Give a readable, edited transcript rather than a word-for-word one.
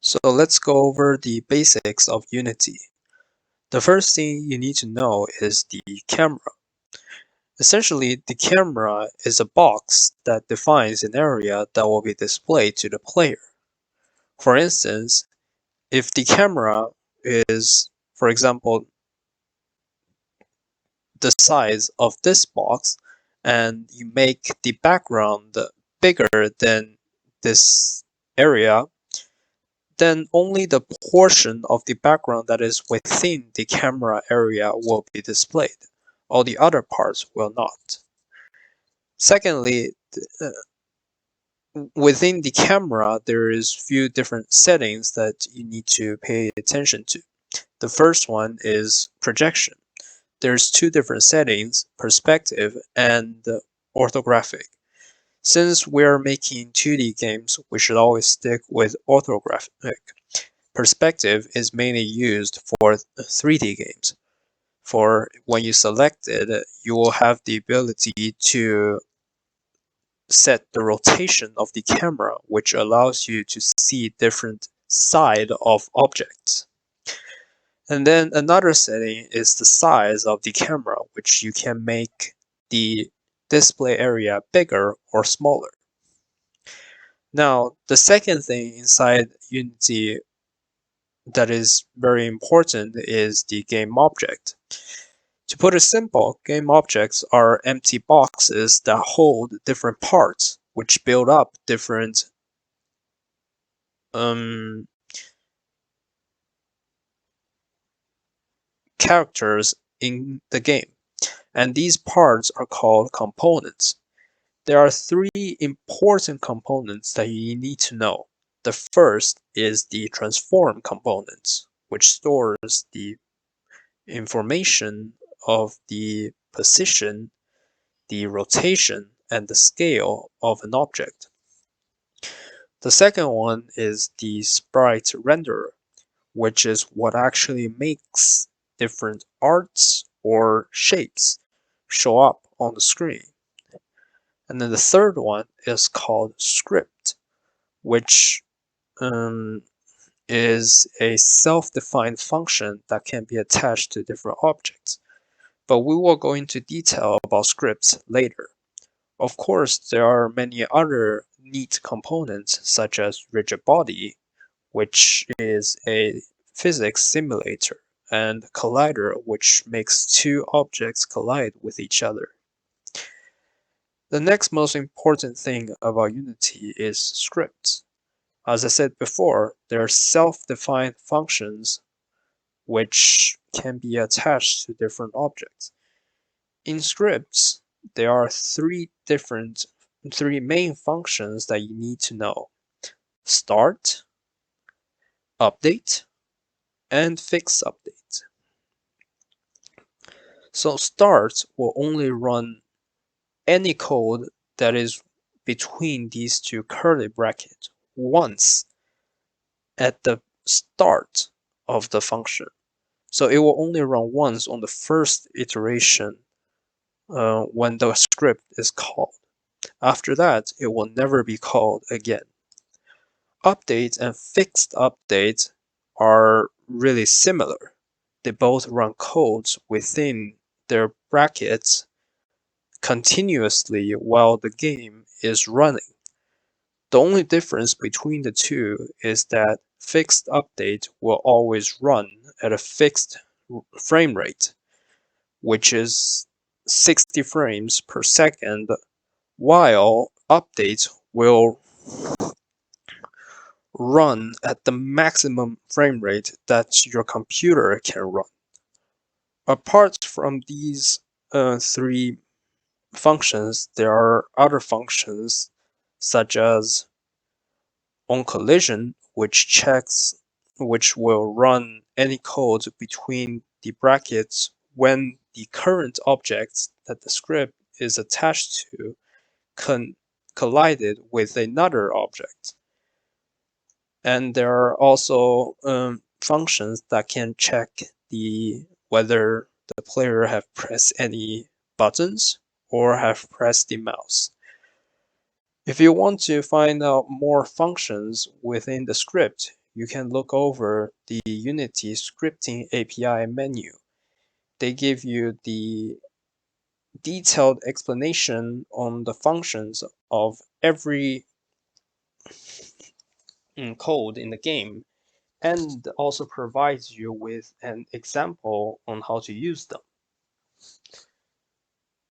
So let's go over the basics of Unity. The first thing you need to know is the camera. Essentially, the camera is a box that defines an area that will be displayed to the player. For instance, if the camera is, for example, the size of this box, and you make the background bigger than this area, then only the portion of the background that is within the camera area will be displayed. All the other parts will not. Secondly, within the camera, there is few different settings that you need to pay attention to. The first one is projection. There's two different settings, perspective and orthographic. Since we're making 2D games, we should always stick with orthographic. Perspective is mainly used for 3D games. For when you select it, you will have the ability to set the rotation of the camera, which allows you to see different side of objects. And then another setting is the size of the camera, which you can make the display area bigger or smaller. Now, the second thing inside Unity that is very important is the game object. To put it simple, game objects are empty boxes that hold different parts, which build up different characters in the game. And these parts are called components. There are three important components that you need to know. The first is the transform component, which stores the information of the position, the rotation, and the scale of an object. The second one is the sprite renderer, which is what actually makes different arts or shapes show up on the screen. And then the third one is called script, which is a self-defined function that can be attached to different objects. But we will go into detail about scripts later. Of course, there are many other neat components such as rigid body, which is a physics simulator, and collider, which makes two objects collide with each other. The next most important thing about Unity is scripts. As I said before, there are self-defined functions which can be attached to different objects. In scripts, there are three main functions that you need to know: start, update, and fix update. So start will only run any code that is between these two curly brackets once at the start of the function. So it will only run once on the first iteration when the script is called. After that, it will never be called again. Update and fixed update are really similar. They both run codes within their brackets continuously while the game is running. The only difference between the two is that fixed update will always run at a fixed frame rate, which is 60 frames per second, while update will run at the maximum frame rate that your computer can run. Apart from these three functions, there are other functions such as Oncollision, which will run any code between the brackets when the current objects that the script is attached to collided with another object. And there are also functions that can check whether the player have pressed any buttons or have pressed the mouse. If you want to find out more functions within the script, you can look over the Unity scripting API menu. They give you the detailed explanation on the functions of every code in the game, and also provides you with an example on how to use them.